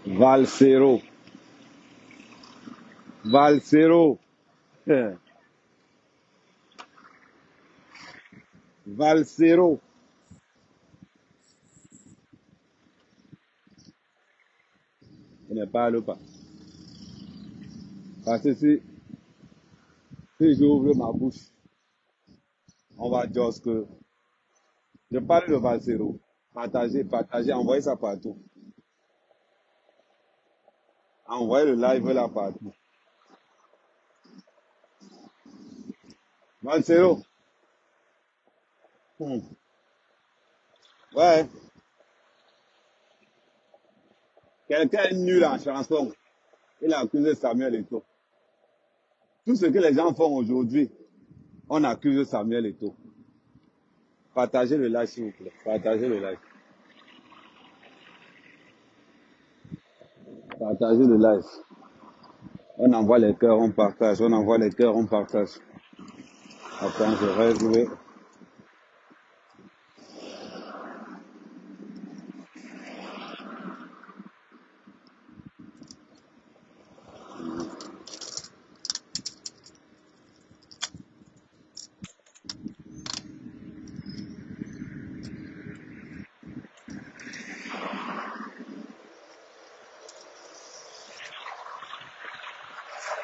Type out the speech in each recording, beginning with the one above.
Valsero. Valsero. Eh, Valsero. Il ne parle pas. Parce que si j'ouvre ma bouche, on va dire que je parle de Valsero. Partagez, partagez, envoyez ça partout. Envoyez le live là partout. Valsero. Hmm. Ouais. Quelqu'un est nul en chanson. Il a accusé Samuel Eto'o. Tout ce que les gens font aujourd'hui, on accuse Samuel Eto'o. Partagez le live, s'il vous plaît. Partagez le live. Partagez le live. On envoie les cœurs, on partage. On envoie les cœurs, on partage. Attends, je vais jouer.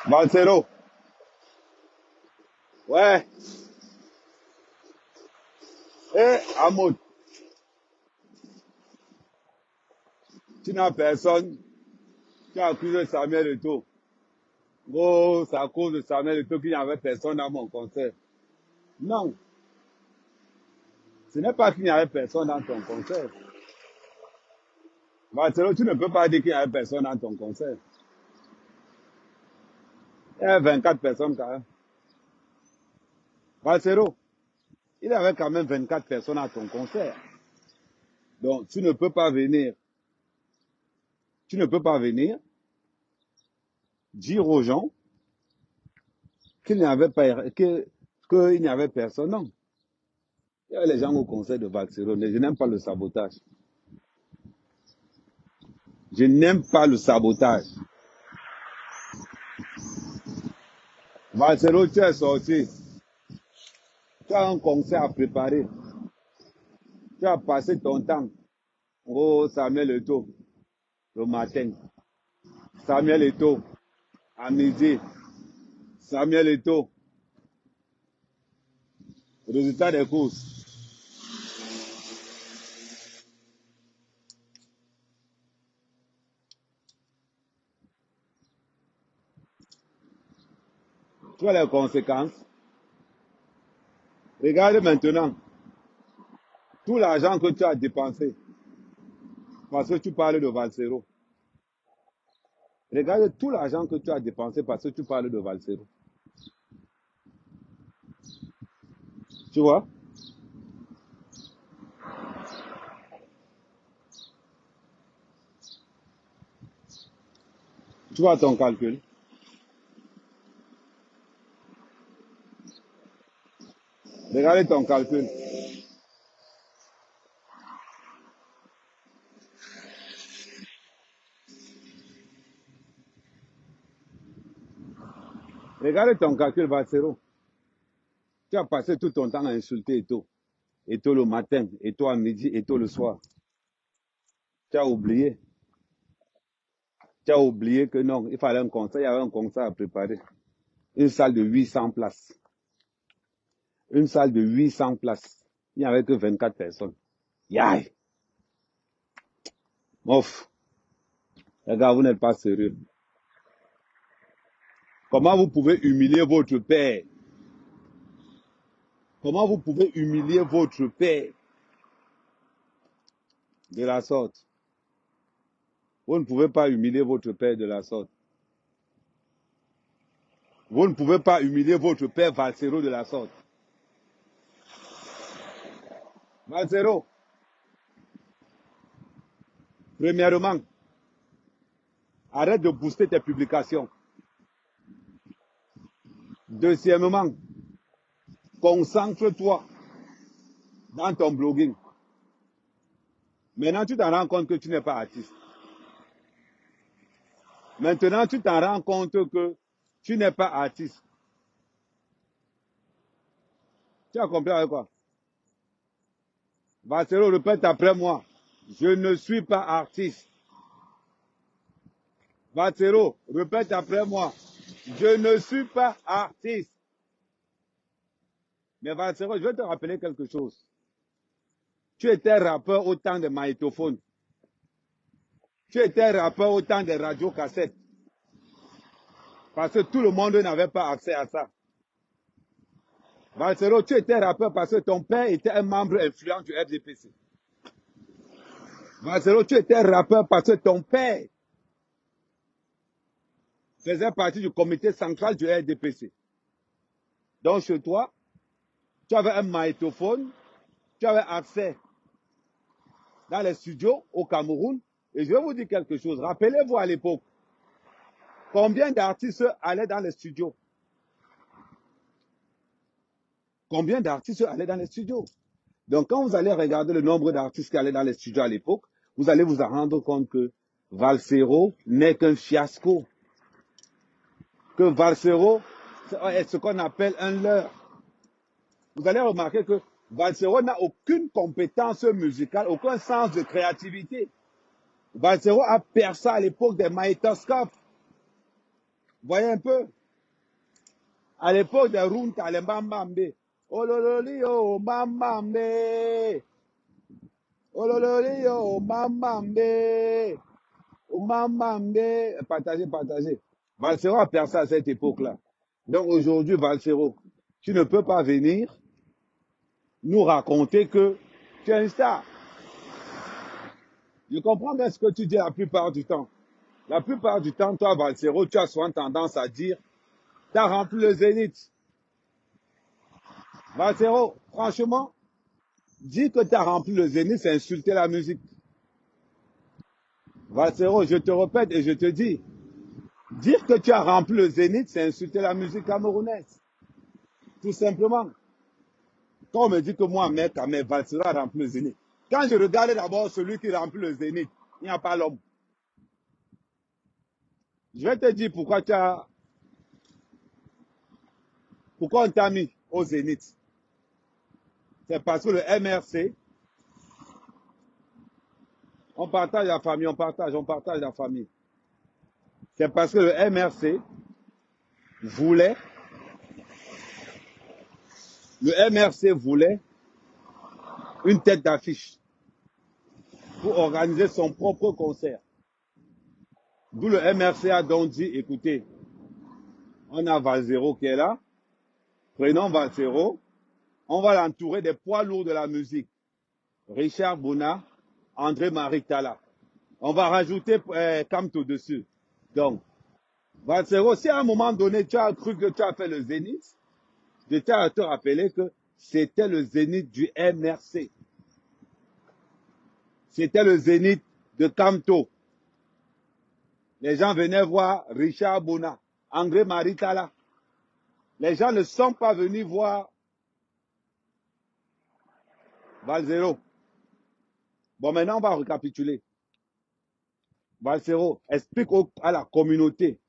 Valsero. Ouais. Eh, Amoud, tu n'as personne. Tu as accusé Samuel Eto'o. Oh, c'est à cause de Samuel Eto'o qu'il n'y avait personne dans mon concert. Non, ce n'est pas qu'il n'y avait personne dans ton concert. Valsero, tu ne peux pas dire qu'il n'y avait personne dans ton concert. Il y avait 24 personnes quand même. Valsero, il y avait quand même 24 personnes à ton concert. Donc, tu ne peux pas venir. Tu ne peux pas venir dire aux gens qu'il n'y avait pas, qu'il n'y avait personne. Non. Il y avait les gens au concert de Valsero. Je n'aime pas le sabotage. Je n'aime pas le sabotage. Valsero, tu es sorti. Tu as un concert à préparer. Tu as passé ton temps au Samuel Eto'o le matin. Samuel Eto'o à midi. Samuel Eto'o, résultat des courses. Tu vois les conséquences. Regarde maintenant tout l'argent que tu as dépensé parce que tu parles de Valsero. Regarde tout l'argent que tu as dépensé parce que tu parles de Valsero. Tu vois? Tu vois ton calcul. Regarde ton calcul. Regarde ton calcul, Valsero. Tu as passé tout ton temps à insulter Eto'o. Eto'o le matin, Eto'o à midi, Eto'o le soir. Tu as oublié. Tu as oublié que non, il fallait un concert, il y avait un concert à préparer. Une salle de 800 places. Une salle de 800 places. Il n'y avait que 24 personnes. Yaï! Mof! Les gars, vous n'êtes pas sérieux. Comment vous pouvez humilier votre père? Comment vous pouvez humilier votre père de la sorte? Vous ne pouvez pas humilier votre père de la sorte. Vous ne pouvez pas humilier votre père Valsero de la sorte. Valsero, premièrement, arrête de booster tes publications. Deuxièmement, concentre-toi dans ton blogging. Maintenant, tu t'en rends compte que tu n'es pas artiste. Maintenant, tu t'en rends compte que tu n'es pas artiste. Tu as compris avec quoi? Valsero, répète après moi. Je ne suis pas artiste. Valsero, répète après moi. Je ne suis pas artiste. Mais Valsero, je vais te rappeler quelque chose. Tu étais rappeur au temps des magnétophones. Tu étais rappeur au temps des radiocassettes. Parce que tout le monde n'avait pas accès à ça. Valsero, tu étais rappeur parce que ton père était un membre influent du RDPC. Valsero, tu étais rappeur parce que ton père faisait partie du comité central du RDPC. Donc chez toi, tu avais un magnétophone, tu avais accès dans les studios au Cameroun. Et je vais vous dire quelque chose. Rappelez-vous à l'époque, combien d'artistes allaient dans les studios? Combien d'artistes allaient dans les studios? Donc quand vous allez regarder le nombre d'artistes qui allaient dans les studios à l'époque, vous allez vous en rendre compte que Valsero n'est qu'un fiasco. Que Valsero est ce qu'on appelle un leurre. Vous allez remarquer que Valsero n'a aucune compétence musicale, aucun sens de créativité. Valsero a percé à l'époque des magnétoscopes. Vous voyez un peu? À l'époque des Runta, les Mbambambe. Olololio, Mbambambe. Olololio, Mbambambe. Mbambambe. Partagez, partagez. Valsero a percé à cette époque-là. Donc aujourd'hui, Valsero, tu ne peux pas venir nous raconter que tu es une star. Je comprends bien ce que tu dis la plupart du temps. La plupart du temps, toi, Valsero, tu as souvent tendance à dire, tu as rempli le zénith. Valsero, franchement, dire que tu as rempli le zénith, c'est insulter la musique. Valsero, je te répète et je te dis, dire que tu as rempli le zénith, c'est insulter la musique camerounaise. Tout simplement. Quand on me dit que moi, mec, mais Valsero a rempli le zénith. Quand je regarde d'abord celui qui remplit le zénith, il n'y a pas l'homme. Je vais te dire pourquoi pourquoi on t'a mis au zénith. C'est parce que le MRC, on partage la famille, on partage la famille. C'est parce que le MRC voulait, une tête d'affiche pour organiser son propre concert. D'où le MRC a donc dit, écoutez, on a Valsero qui est là, prenons Valsero, on va l'entourer des poids lourds de la musique. Richard Bouna, André-Marie Talla. On va rajouter Kamto dessus. Donc, Valsero, si à un moment donné, tu as cru que tu as fait le zénith, je tiens à te rappeler que c'était le zénith du MRC. C'était le zénith de Kamto. Les gens venaient voir Richard Bouna, André-Marie Talla. Les gens ne sont pas venus voir Valsero. Bon, maintenant, on va récapituler. Valsero, explique à la communauté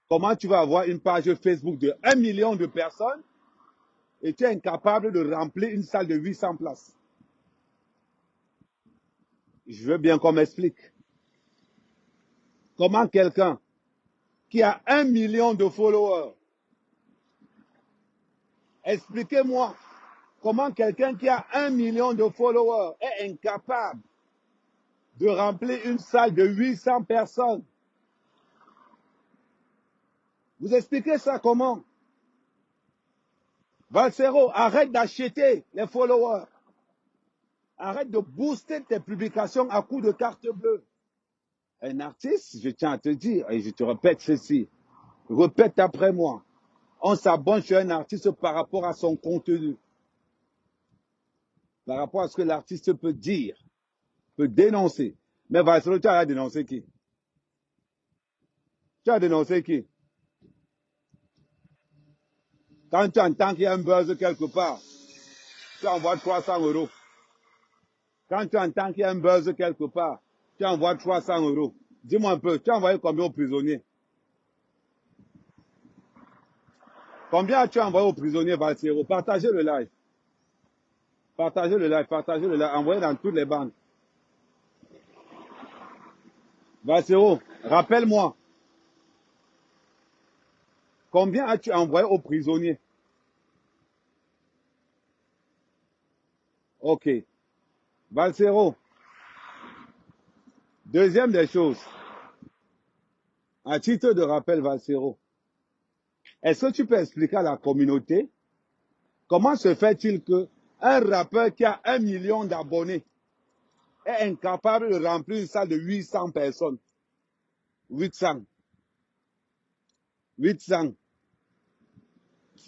comment tu vas avoir une page Facebook de 1 million de personnes et tu es incapable de remplir une salle de 800 places. Je veux bien qu'on m'explique. Comment quelqu'un qui a 1 million de followers, expliquez-moi comment quelqu'un qui a 1 million de followers est incapable de remplir une salle de 800 personnes. Vous expliquez ça comment? Valsero, arrête d'acheter les followers. Arrête de booster tes publications à coups de carte bleue. Un artiste, je tiens à te dire, et je te répète ceci, répète après moi, on s'abonne sur un artiste par rapport à son contenu, par rapport à ce que l'artiste peut dire, peut dénoncer. Mais Valsero, tu as dénoncé qui? Tu as dénoncé qui? Quand tu entends qu'il y a un buzz quelque part, tu envoies 300 euros. Quand tu entends qu'il y a un buzz quelque part, tu envoies 300 euros. Dis-moi un peu, tu as envoyé combien aux prisonniers? Combien as-tu envoyé aux prisonniers Valsero? Partagez le live. Partagez le live, partagez le live. Envoyez dans toutes les bandes. Valsero, rappelle-moi, combien as-tu envoyé aux prisonniers? Ok. Valsero, deuxième des choses, à titre de rappel, Valsero, est-ce que tu peux expliquer à la communauté comment se fait-il que un rappeur qui a 1 million d'abonnés est incapable de remplir une salle de 800 personnes? 800. 800.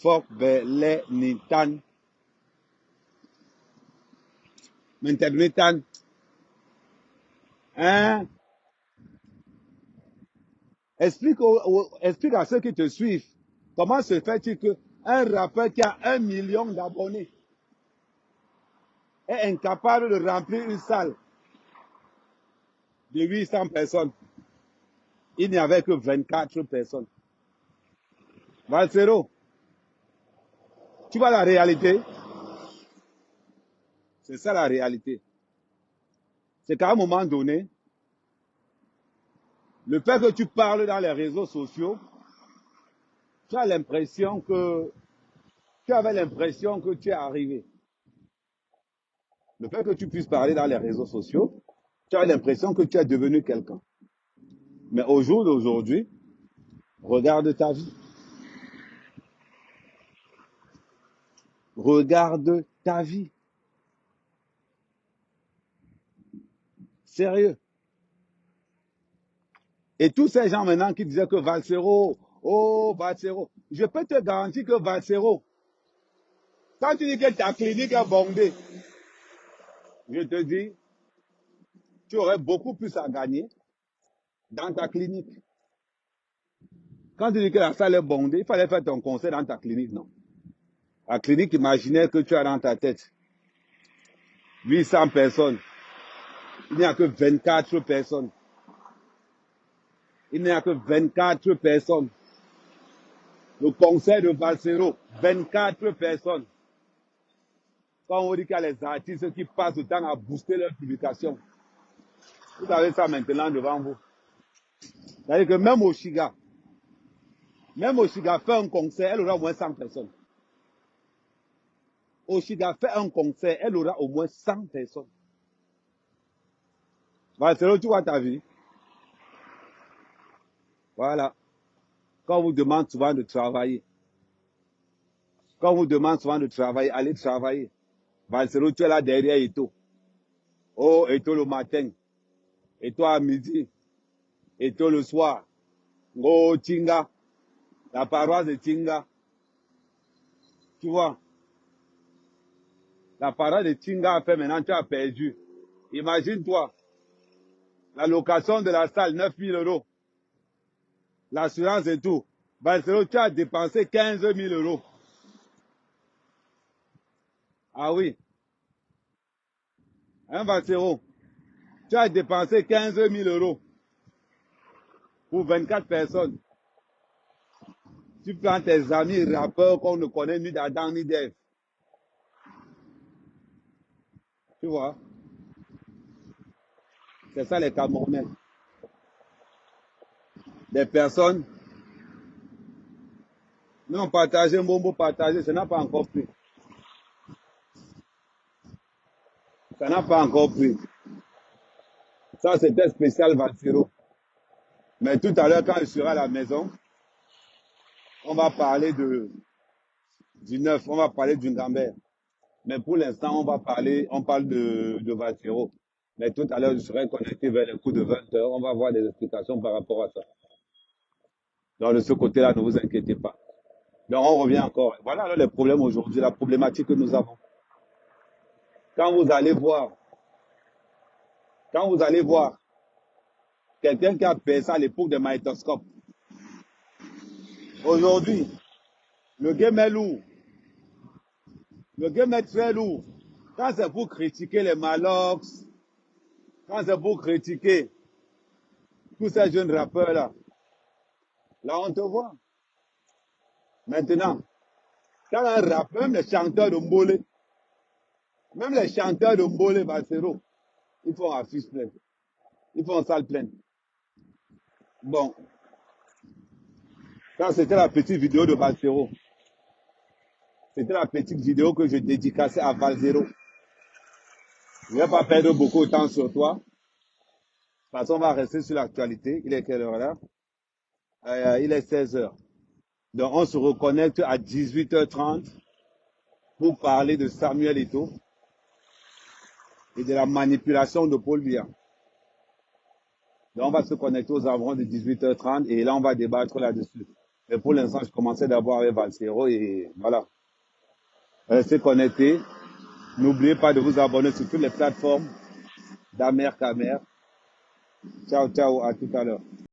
Fok bele nitan. M'internetan. Hein? Explique, explique à ceux qui te suivent comment se fait-il que un rappeur qui a 1 million d'abonnés est incapable de remplir une salle de 800 personnes. Il n'y avait que 24 personnes. Valsero, tu vois la réalité? C'est ça la réalité. C'est qu'à un moment donné, le fait que tu parles dans les réseaux sociaux, tu as l'impression que, tu avais l'impression que tu es arrivé. Le fait que tu puisses parler dans les réseaux sociaux, tu as l'impression que tu es devenu quelqu'un. Mais au jour d'aujourd'hui, regarde ta vie. Regarde ta vie. Sérieux. Et tous ces gens maintenant qui disaient que Valsero, oh Valsero, je peux te garantir que Valsero, quand tu dis que ta clinique est bondée, je te dis, tu aurais beaucoup plus à gagner dans ta clinique. Quand tu dis que la salle est bondée, il fallait faire ton concert dans ta clinique, non? La clinique imaginaire que tu as dans ta tête. 800 personnes. Il n'y a que 24 personnes. Il n'y a que 24 personnes. Le concert de Valsero, 24 personnes. Quand on dit qu'il y a les artistes qui passent le temps à booster leur publication, vous avez ça maintenant devant vous. C'est-à-dire que même Oshiga fait un concert, elle aura au moins 100 personnes. Oshiga fait un concert, elle aura au moins 100 personnes. Valsero, tu vois ta vie. Voilà. Quand on vous demande souvent de travailler, allez travailler. Valsero, tu es là derrière Eto. Oh, Eto le matin, Eto à midi, Eto le soir. Oh, Tinga, la paroisse de Tinga. Tu vois, la paroisse de Tinga a fait maintenant, tu as perdu. Imagine-toi, la location de la salle, 9 000 euros. L'assurance et tout. Valsero, tu as dépensé 15 000 euros. Ah oui. Hein, Valsero? Tu as dépensé 15 000 euros pour 24 personnes. Tu prends tes amis rappeurs qu'on ne connaît ni d'Adam ni d'Ève. Tu vois? C'est ça les Camerounais. Des personnes, nous on partagé, Mbombo partagé, ça n'a pas encore pris. Ça n'a pas encore pris. Ça, c'était spécial Valsero. Mais tout à l'heure, quand il sera à la maison, on va parler du neuf, on va parler du Gambert. Mais pour l'instant, on parle de Valsero. Mais tout à l'heure, je serai connecté vers les coups de 20 heures. On va avoir des explications par rapport à ça. Donc, de ce côté-là, ne vous inquiétez pas. Donc, on revient encore. Voilà alors, les problèmes aujourd'hui, la problématique que nous avons. Quand vous allez voir, quand vous allez voir quelqu'un qui a fait ça à l'époque des magnétoscopes, aujourd'hui, le game est lourd. Le game est très lourd. Quand c'est pour critiquer les Malox, quand c'est pour critiquer tous ces jeunes rappeurs-là, là, on te voit. Maintenant, Quand un rap, même les chanteurs de Mbolé, même les chanteurs de Mbolé, Balsero, ils font affiche pleine. Ils font salle pleine. Bon, ça c'était la petite vidéo de Balsero. C'était la petite vidéo que je dédicaçais à Valzero. Je ne vais pas perdre beaucoup de temps sur toi. De toute façon, on va rester sur l'actualité. Il est quelle heure là? Il est 16 heures. Donc, on se reconnecte à 18h30 pour parler de Samuel Eto'o et de la manipulation de Paul Biya. Donc, on va se connecter aux environs de 18h30 et là, on va débattre là-dessus. Mais pour l'instant, je commençais d'abord avec Valsero et voilà. Restez connectés. N'oubliez pas de vous abonner sur toutes les plateformes d'Amer Kamer. Ciao, ciao, à tout à l'heure.